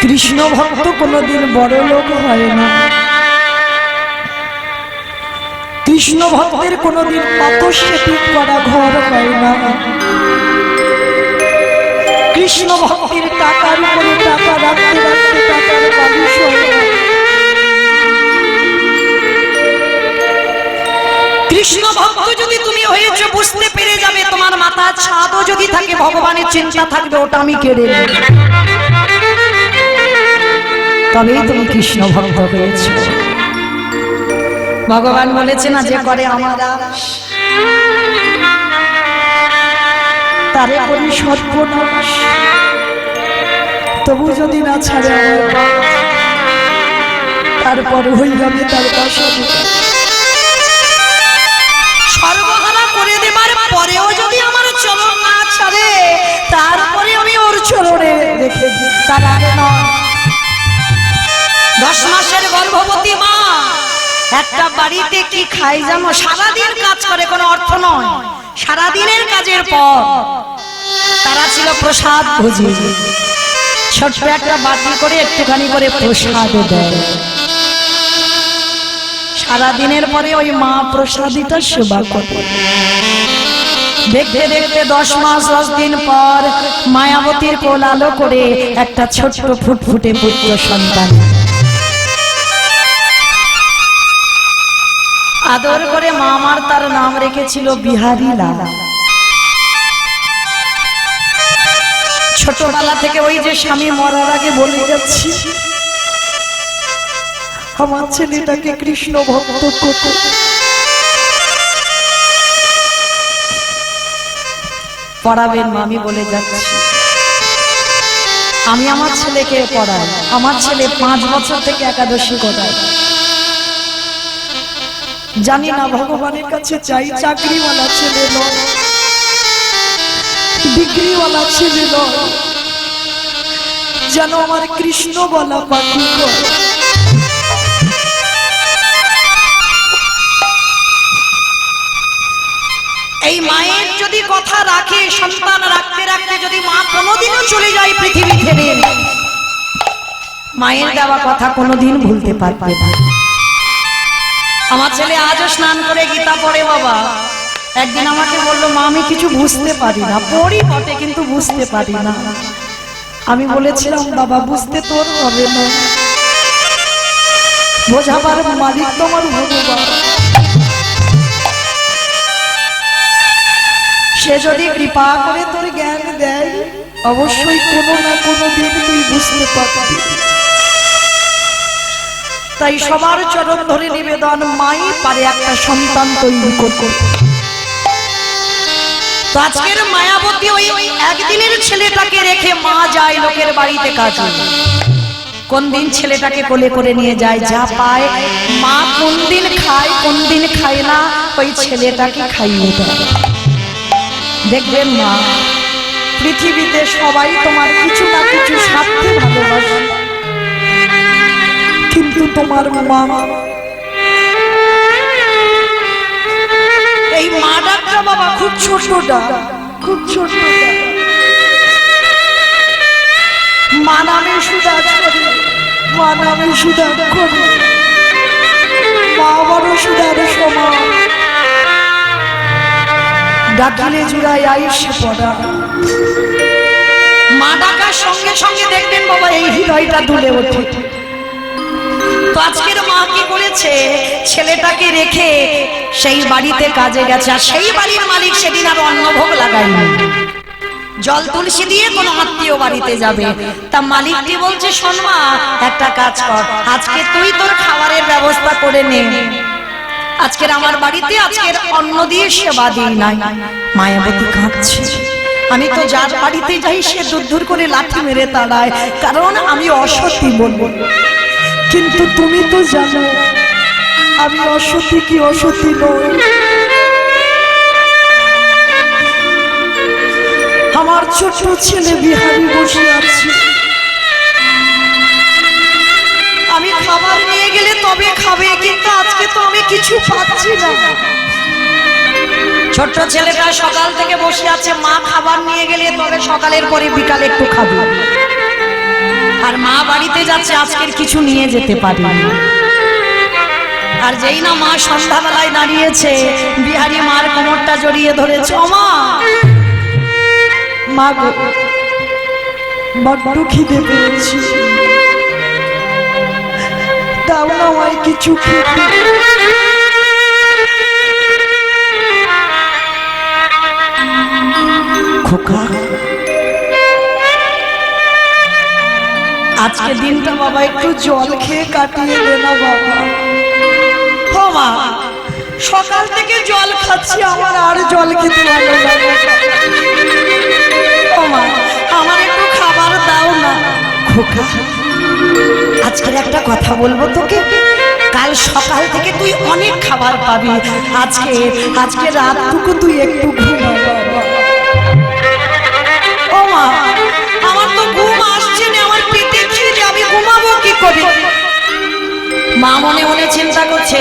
কৃষ্ণ ভক্ত কোনোদিন বড় লোক হয় না, কৃষ্ণ ভক্তের কোনোদিন পাতসেটিক করা ঘর হয় না। কৃষ্ণ ভক্তের টাকার উপরে টাকা রাখতে রাখতে টাকার বালিশ হয় না। কৃষ্ণ ভক্ত যদি তুমি হয়েছো বুঝতে পেরে যাবে, তোমার মাথার ছাদও যদি থাকে ভগবানের চিন্তা থাকবে, ওটা আমি কেড়ে নেব, তবেই তুমি কৃষ্ণ ভক্ত হয়েছো। ভগবান বলেছে না, যে করে আমার দাস তারে করি সর্বনাশ, তবু যদি না ছাড়ে আমার তারপর হয়ে যাবে তার বাসা। সর্বহারা করে দেবার পরেও যদি আমার চরণ না ছাড়ে, তারপরে আমি ওর চরণে রেখে দিই, তার আগে নয়। 10 মাসের গর্ভবতী মা একটা বাড়িতে কি খাই জানো? সারাদিন কাজ করে, কোনো অর্থ নয়, সারাদিনের কাজের পর তারা ছিল প্রসাদ ভোজী। ছোট্ট একটা বাটি করে একটুখানি করে প্রসাদ দেয়। সারাদিনের পরে ওই মা প্রসাদিটা সেবা করে। দেখতে দেখতে 10 মাস 10 দিন পর মায়াবতীর কোল আলো করে একটা ছোট্ট ফুটফুটে পুত্র সন্তান। আদর করে মা আমার তার নাম রেখেছিল বিহারী লাল। ছোটবেলা থেকে ওই যে স্বামী মরার আগে বলে যাচ্ছি, আমার ছেলেটাকে কৃষ্ণ ভক্ত করতে। পড়াবেন মা, আমি বলে যাচ্ছি, আমি আমার ছেলেকে পড়াই। আমার ছেলে 5 বছর থেকে একাদশী করায়। জানি না ভগবানের কাছে চাই চাকরিওয়ালা ছেলে নয়, ডিগ্রিওয়ালা ছেলে নয়, যেন আমার কৃষ্ণ বলা পাখি হয়। এই মায়ের যদি কথা রাখে, সন্তান রাখতে রাখতে যদি মা কোনোদিনও চলে যায় পৃথিবী ছেড়ে, মায়ের দেওয়া কথা কোনোদিন ভুলতে পারবে না। আমার ছেলে আজও স্নান করে গীতা পড়ে বাবা। একদিন আমাকে বললো, মা আমি কিছু বুঝতে পারি না, পড়ি বটে কিন্তু বুঝতে পারি না। আমি বলেছিলাম, বাবা বুঝতে তোর হবে না, বোঝাবার মালিক তোমার ভগবান। সে যদি কৃপা করে তোর জ্ঞান দেয়, অবশ্যই কোনো না কোনো দিন তুই বুঝতে পারবি। তাই সবার চরণ ধরে নিবেদন, মাই পারে একটা সন্তান তৈরি করতে। তো আজকের মায়াবতী ওই একদিনের ছেলেটাকে রেখে মা যায় লোকের বাড়িতে কাজে। কোন দিন ছেলেটাকে কোলে করে নিয়ে যায়, যা পায় মা কোন দিন খায় কোন দিন খায় না, ওই ছেলেটাকে খাইয়ে দেয়। দেখবেন মা, পৃথিবীতে সবাই তোমার কিছু না কিছু স্বার্থে ভালোবাসে, কিন্তু তোমার মা, এই মা ডাকটা বাবা খুব ছোট ডাক, খুব ছোট ডাক। মা নামে সুদা করে, মা নামে সুদা করে, মা বড় সুদার সমান, ডাকিলে জুড়াই আইসে পড়া। মা ডাকার সঙ্গে সঙ্গে দেখবেন বাবা এই হৃদয়টা দুলে ওঠে। তো আজকের মা কি করেছে, ছেলেটাকে রেখে সেই বাড়িতে কাজে গেছে। আর সেই বাড়ির মালিক সেদিন আর অন্নভোগ লাগায়নি, জল তুলসী দিয়ে কোনো আত্মীয় বাড়িতে যাবে। তা মালিকটি বলছে, শোন মা, একটা কাজ কর, আজকে তুই তোর খাবারের ব্যবস্থা করে নে। আজকের আমার বাড়িতে আজকের অন্ন দিয়ে সেবা দিই নাই। মায়াবতী কাঁদছে, আমি তো যার বাড়িতে যাই সে দূর করে লাঠি মেরে তাড়ায়, কারণ আমি অসতী বলবো। কিন্তু তুমি তো জানো আমি অসতী কি অসতী নই। আমার ছোট ছেলে বিহারী বসে আছে, আমি খাবার নিয়ে গেলে তবে খাবে, কিন্তু আজকে তো আমি কিছু পাচ্ছি না। ছোট ছেলেটা সকাল থেকে বসে আছে, মা খাবার নিয়ে গেলে তবে সকালের পরে বিকালে একটু খাবে। আর মা বাড়িতে যাচ্ছে, আজকের কিছু নিয়ে যেতে পারি। আর যেই না মা সন্ধ্যাবেলায় দাঁড়িয়েছে, বিহারী মার কোমরটা জড়িয়ে ধরেছে। মা, মা গো, বড্ড খিদে পেয়েছি, দাও না আমায় কিছু খেতে। খোকা, আজকে দিনটা বাবা একটু জল খেয়ে কাটিয়ে দে না বাবা। ও মা, সকাল থেকে জল খাচ্ছি, আমার আর জল খেতে ভালো লাগে। ও মা, আমার একটু খাবার দাও না। খোকা, আজকের একটা কথা বলবো তোকে, কাল সকাল থেকে তুই অনেক খাবার পাবি, আজকে রাতটুকু তুই একটু ঘুমা বাবা। ও মা, আমার তো ঘুম আসছে না, আমার পেটে খিদে, আমি ঘুমাবো কি করে? মা মনে মনে চিন্তা করছে,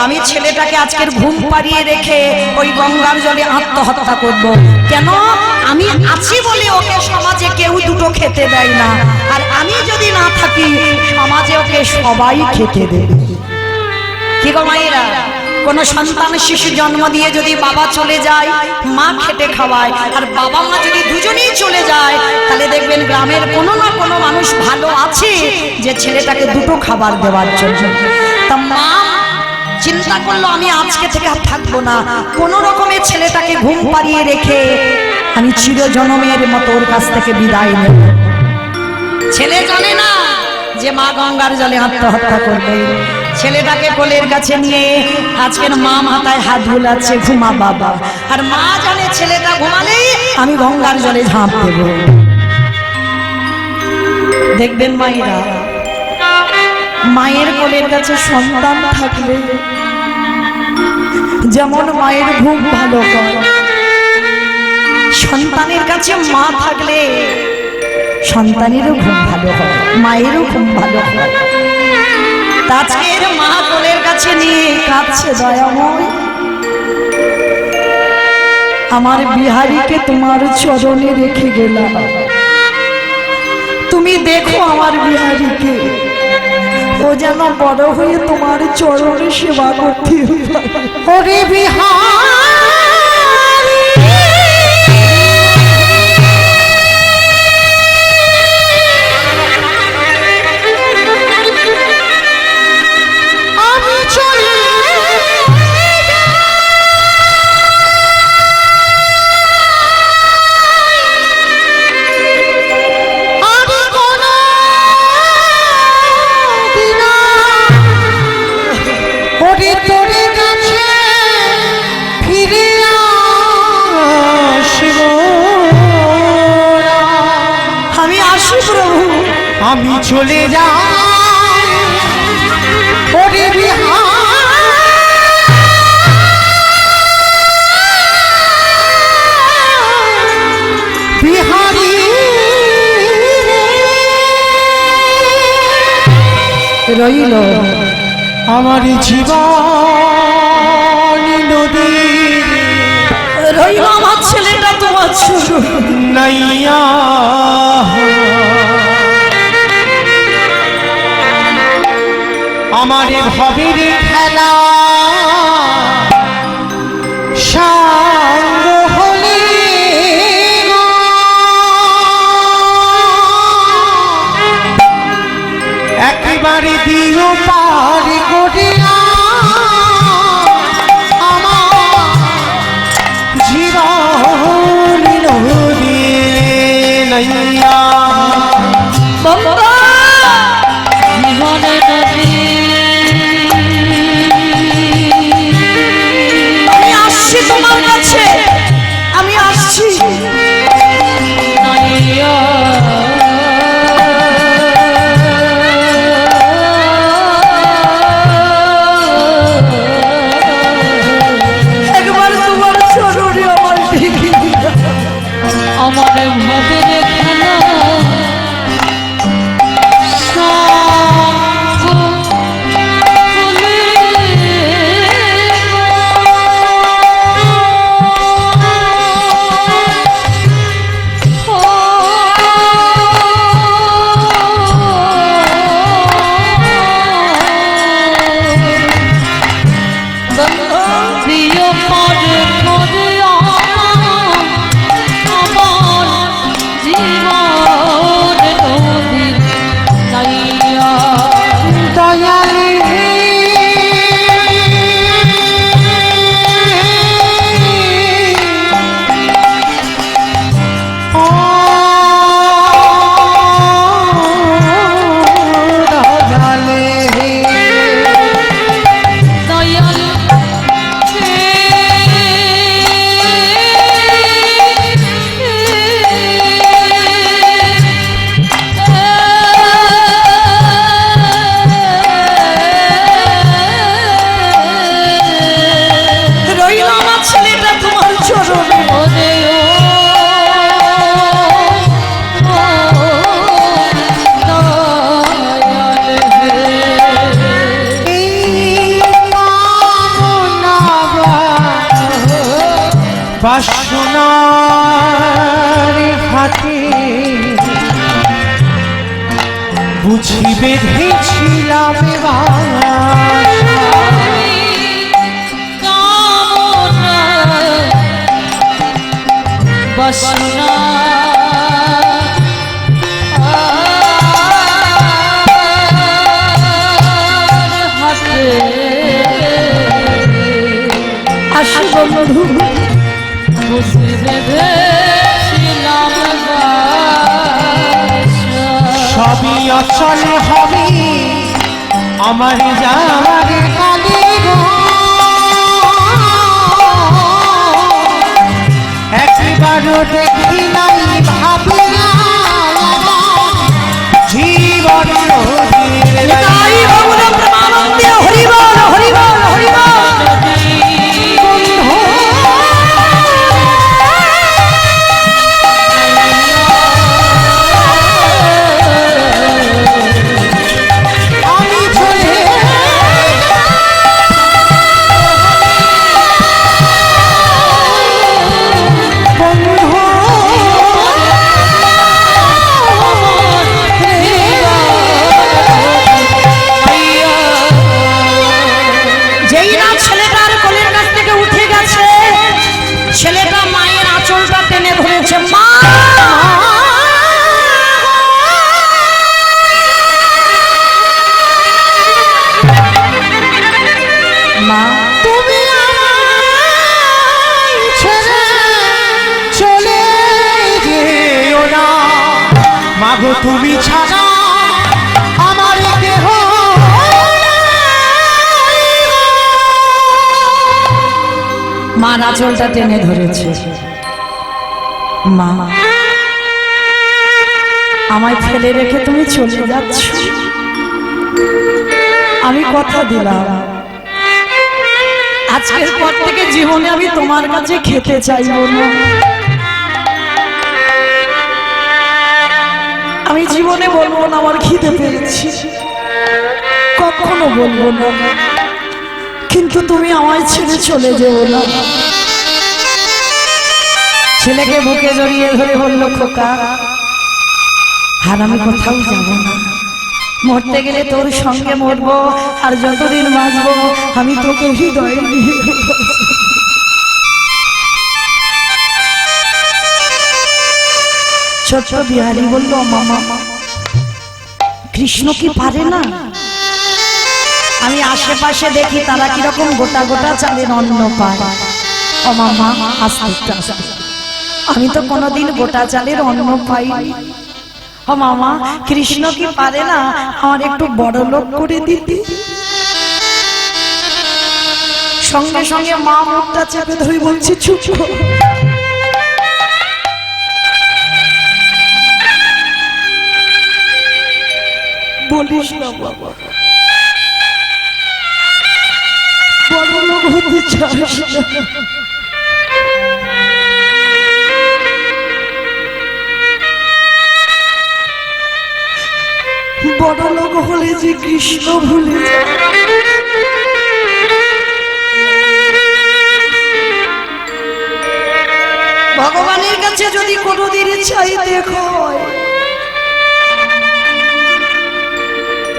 আমি ছেলেটাকে আজকের ঘুম পাড়িয়ে রেখে ওই গঙ্গার জলে আত্মহত্যা করব। কেন? আমি আছি বলে ওকে সমাজে কেউ দুটো খেতে দেয় না, আর আমি যদি না থাকি সমাজে ওকে সবাই খেতে দেবে। কি গো মায়েরা, কোন সন্তান শিশু জন্ম দিয়ে যদি বাবা চলে যায়, মা খেটে খাওয়ায়, আর বাবা মা যদি দুজনেই চলে যায়, তাহলে দেখবেন গ্রামের কোনো না কোনো মানুষ ভালো আছে যে ছেলেটাকে দুটো খাবার দেওয়ার জন্য। তা মা চিন্তা করলো, আমি আজকে থেকে আর থাকবো না, কোন রকমের ছেলেটাকে ঘুম পাড়িয়ে রেখে আমি চিরজনমের মতো ওর কাছ থেকে বিদায় নেব। ছেলে জানে না যে মা গঙ্গার জলে আত্মহত্যা করবে। ছেলেটাকে কোলের কাছে নিয়ে আজকের মা মাথায় হাত বুলাচ্ছে, ঘুমা বাবা। আর মা জানে ছেলেটা ঘুমালেই আমি গঙ্গার জলে ঝাঁপ দেব। দেখবেন মায়েরা, মায়ের কোলের কাছে সন্তান থাকলে যেমন মায়ের ঘুম ভালো হয়, সন্তানের কাছে মা থাকলে সন্তানেরও ঘুম ভালো হয়, মায়েরও ঘুম ভালো হয়। আজকের মা কোলের কাছে নিয়ে কাঁদছে, দয়াময় আমার বিহারীকে তোমার চরণে রেখে গেলাম, তুমি দেখো আমার বিহারীকে, ও যেন বড় হয়ে তোমার চরণে সেবা করতে ওরে বিহারী। আমি চলে যাই ওরে বিহারী রইল আমার জীবন নদী, রইল আমার ছেলেটা তোমার নাইয়া। আমার ভবের খেলা সাঙ্গ হলে একেবারে দিও পার করিয়া আমার জীবন নদী নাইয়া। তোমার কাছে আমি আসছি, বাসনার হাতে বুঝি বেঁধেছিলাম বাসনা হাতে আসি বন্ধু বুঝি বেঁধেছিলাম সবই অচল হবে আমার যাওয়ার কালে গো একবারও দেখি নাই ভাবিয়া জীবন তাই বাবুরা প্রেমানন্দে হরি বল হরি বল হরি বল। ছেলেটা মায়ের আঁচলটা টেনে ধরেছে, মা মা তুমি ছেড়ে চলে যেও না মাগো তুমি ছাড়া আমার দেহ মার আঁচলটা টেনে ধরেছে। মা আমায় ফেলে রেখে তুমি চলে যাচ্ছ, আমি কথা দিলাম আজকের পর থেকে জীবনে আমি তোমার কাছে খেতে চাইব না। আমি জীবনে বলবো না আমার খিদে পেয়েছি, কখনো বলবো না, কিন্তু তুমি আমায় ছেড়ে চলে যেও না। ছেলেকে বুকে জড়িয়ে ধরে বলল, খোকা আর আমি কোথাও যাব না, মরতে গেলে তোর সঙ্গে মরবো, আর যতদিন বাঁচবো আমি তোকে হৃদয়ে নিয়ে ছোট্ট বিহারী বলল, মামা কৃষ্ণ কি পারে না? আমি আশেপাশে দেখি তারা কিরকম গোটা গোটা চালের অন্ন পায়। ও মামা আস্তে আস্তে, আমি তো কোনোদিন গোটা চালের অন্ন পাইনি। ও মামা কৃষ্ণ কি পারে না আমার একটু বড় লোক করে দিতে? সঙ্গে সঙ্গে মা মুখটা চেপে ধরে বলছে, চুপ করো। বলিস না বাবা, বড় লোক হতে চাস না। বড় লোক হলে যে কৃষ্ণ ভুলে যায়। ভগবানের কাছে যদি কোনোদিন চাইতে হয়,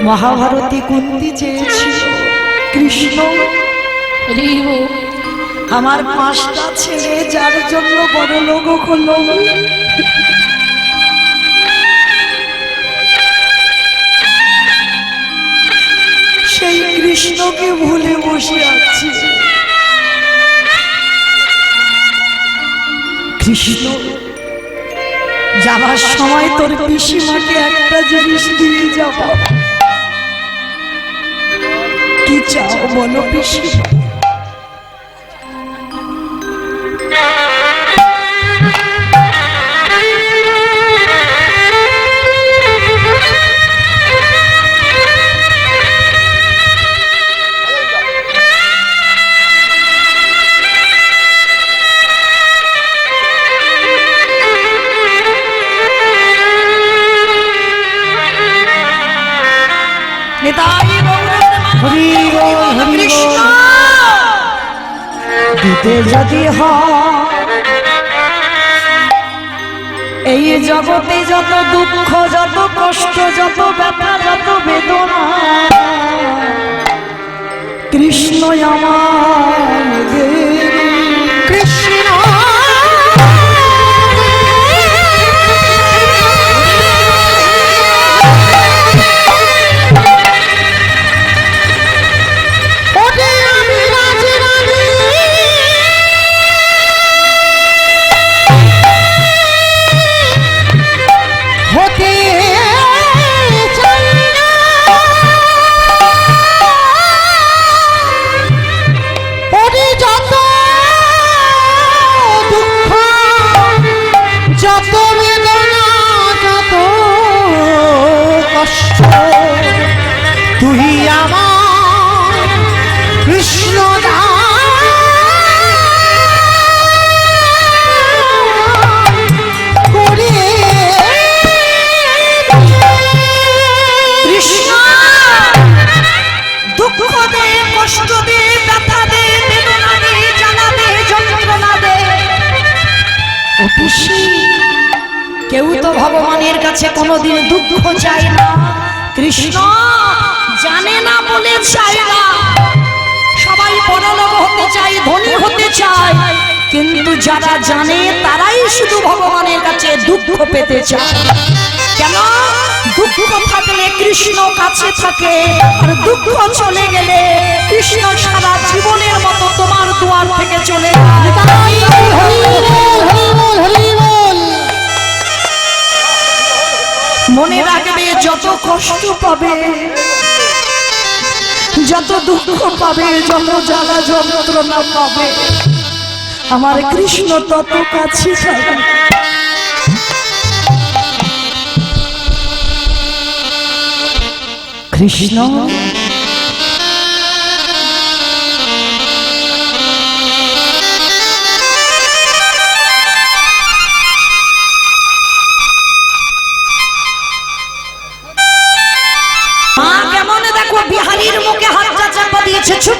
মহাভারতী কুন্তি চেয়েছিল, কৃষ্ণ আমার 5টা ছেলে যার জন্য বড় লোক হলো, সেই কৃষ্ণকে ভুলে বসে আছি। কৃষ্ণ যাবার সময় তোর পিসিমাকে একটা জিনিস দিয়ে যাব, কি চাও বলো পিসিমা? দিতে যদি হয় এই জগতে যত দুঃখ, যত কষ্ট, যত ব্যথা, যত বেদনা, কৃষ্ণ আমার কৃষ্ণ ওরে আমি রাজে রানী হতে চাই না, ওরে যত দুঃখ, যত বেদনা, যত কষ্ট, তুই আমার কৃষ্ণ কৃষ্ণ দুঃখ দে, কষ্ট দে, ব্যথা দে, বেদনা দে, জ্বালা দে, যন্ত্রণা দে। ও পিসি, কেউ তো ভগবানের কাছে কোনোদিন দুঃখ চায় না। কৃষ্ণ জানে না বলে চায় না। সবাই বড়লোক হতে চায়, ধনী হতে চায়, কিন্তু যারা জানে তারাই শুধু ভগবানের কাছে দুঃখ পেতে চায়। কেন? দুঃখ থাকলে কৃষ্ণ কাছে থাকে, আর দুঃখ চলে গেলে কৃষ্ণ সারা জীবনের মতো তোমার দুয়ার থেকে চলে যায়। মনে রাখবে, যত কষ্ট পাবে, যত দুঃখ পাবে, যত জ্বালা যন্ত্রণা পাবে, আমার কৃষ্ণ তত কাছে থাকে। কৃষ্ণ মা কেমন দেখো বিহারীর মুখে হাতটা চাপা দিয়েছে। ছুট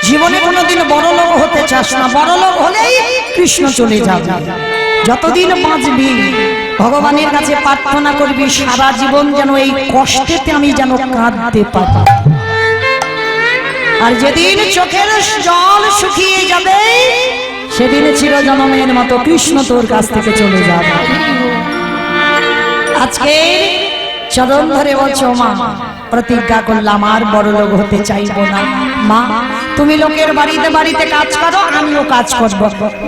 জীবনে কোনোদিন বড়লোক হতে চাস না, বড়লোক হলেই কৃষ্ণ চলে যাবে। যতদিন বাঁচবি ভগবানের কাছে প্রার্থনা করবি, সারা জীবন যেন এই কষ্টেতে আমি যেন কাঁদতে পারি। আর যেদিন চোখের জল শুকিয়ে যাবে, সেদিন চিরজন্মের মতো কৃষ্ণ তোর কাছ থেকে চলে যাবে। আজকে চরণ ধরে বলছো, মা প্রতিজ্ঞা করলাম আর বড় লোক হতে চাইবো না। মা তুমি লোকের বাড়িতে বাড়িতে কাজ করো, আমিও কাজ করব।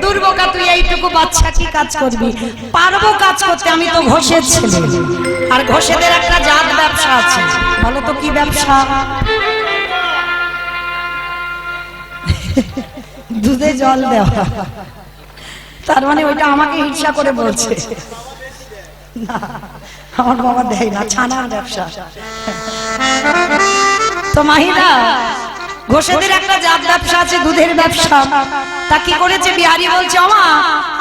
দুর্বোকা তুই এইটুকু বাচ্চা কি কাজ করবি? পারবো কাজ করতে, আমি তো ঘোষের ছেলে। আর ঘোষেদের একটা জাত ব্যবসা আছে, বলো তো কি ব্যবসা? দুধে জল দেওয়া। তার মানে ওইটা আমাকে হিংসা করে বলছে না, আমার বাবা দেয় না, ছানার ব্যবসা। তো মাহিরা ঘোষেদের একটা জাত ব্যবসা আছে, দুধের ব্যবসা। তা কি করেছে বিহারী বলছে, আমা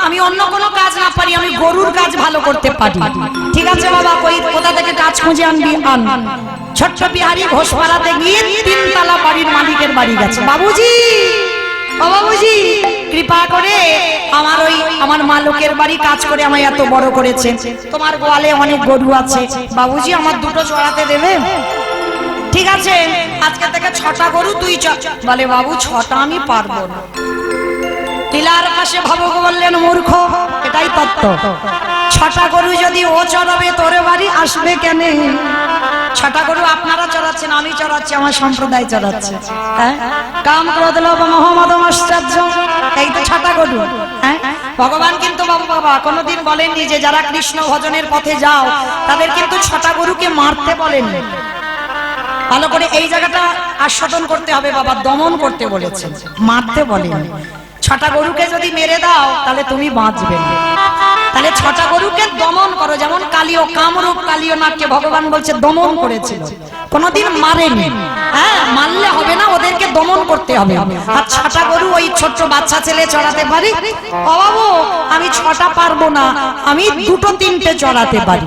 আমি অন্য কোনো কাজ না পারি, আমি গরুর কাজ ভালো করতে পারি। ঠিক আছে বাবা, কোথা থেকে কাজ খুঁজে আনবি আন। ছোট্ট বিহারী ঘোষপাড়াতে গিয়ে 3 তলা বাড়ির মালিকের বাড়ি গেছে। বাবুজি, ও বাবুজি, কৃপা করে আমার মা লোকের বাড়ি কাজ করে আমায় এত বড় করেছে, তোমার গোয়ালে অনেক গরু আছে, বাবুজি আমার দুটো চড়াতে দেবে? ঠিক আছে, আজকে থেকে 6টা গরু তুই বলে, বাবু 6টা আমি পারবো না। টিলার পাশে ভাবক বললেন, মূর্খ, এটাই তত্ত্ব। 6টা গরু যদি ও চড়াবে, তোর বাড়ি আসবে কেন? 6টা গরু আপনারা চড়াচ্ছেন, আমি চড়াচ্ছি, আমার সম্প্রদায় চড়াচ্ছে। হ্যাঁ, কাম ক্রোধ লোভ মোহ মদ আশ্চর্য, এই তো 6টা গরু। হ্যাঁ, ভগবান কিন্তু বাবা কোনোদিন বলেননি যে যারা কৃষ্ণ ভজনের পথে যাও তাদের কিন্তু 6টা গরুকে মারতে বলেননি। ভালো করে এই জায়গাটা আস্বাদন করতে হবে, বাবা দমন করতে বলেছেন, মারতে বলেননি। 6টা গরুকে যদি মেরে দাও তাহলে তুমি বাঁচবে না। তাহলে 6টা গরুকে দমন করো, যেমন কালিও কামরূপ কালিও নাগকে ভগবান বলছে দমন করেছিল, কোনোদিন মারেনি। হ্যাঁ, মারলে হবে না, ওদেরকে দমন করতে হবে। আর 6টা গরু ওই ছোট্ট বাচ্চা ছেলে চড়াতে পারি? ও বাবু, আমি 6টা পারবো না, আমি 2-3টে চড়াতে পারি।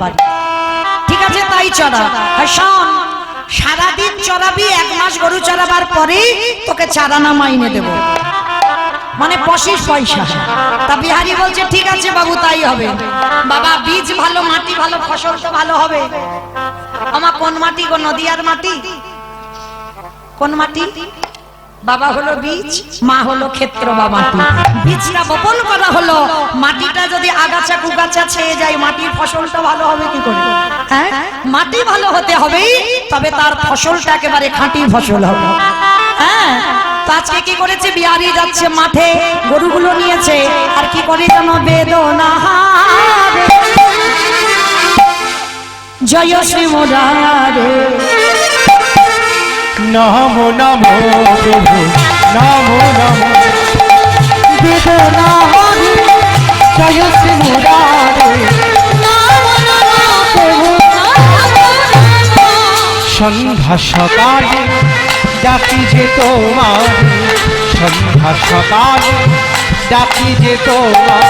ঠিক আছে, তাই চড়া। আর শোন, সারাদিন চড়াবি, 1 মাস গরু চড়াবার পরে তোকে 4 আনা মাইনে দেবো। মানে পঁচিশ পয়সা। তা বিহারি বলছে ঠিক আছে বাবু তাই হবে। বাবা বীজ ভালো, মাটি ভালো, ফসল তো ভালো হবে। আমার কোন মাটি গো? নদিয়ার মাটি। কোন মাটি? বাবা হলো বীজ, মা হলো ক্ষেত্র বা মাটি। বীজটা বপন করা হলো, মাটিটা যদি আগাছা কুগাছা ছেয়ে যায় মাটির ফসলটা ভালো হবে কি করে? হ্যাঁ, মাটি ভালো হতে হবে, তবে তার ফসলটা একেবারে খাঁটি ফসল হবে। হ্যাঁ, তো আজকে কি করেছে? বিহারি যাচ্ছে মাঠে, গরুগুলো নিয়েছে, আর কি করে জানো? বেদনা জয় শ্রী মুরারে। নমো নমো প্রভু নমো নমো বেদনা হরি জয় শ্রী মুরারে নমো নমো প্রভু সন্ধ্যা সকালে ডাকি যে তোমার, সন্ধ্যা সকালে ডাকি যে তোমার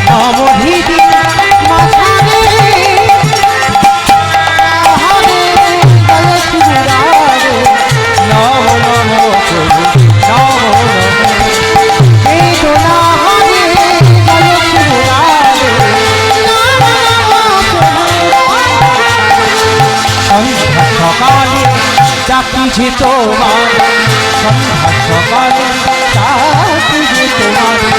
নবহৃদি মাথারে হরে জয় শ্রী মুরারে নমো নমো প্রভু নমো নমো বেদনা হরে জয় শ্রী মুরারে নমো নমো প্রভু সন্ধ্যা সকালে ডাকি যে তোমার, সন্ধ্যা সকালে ডাকি যে তোমার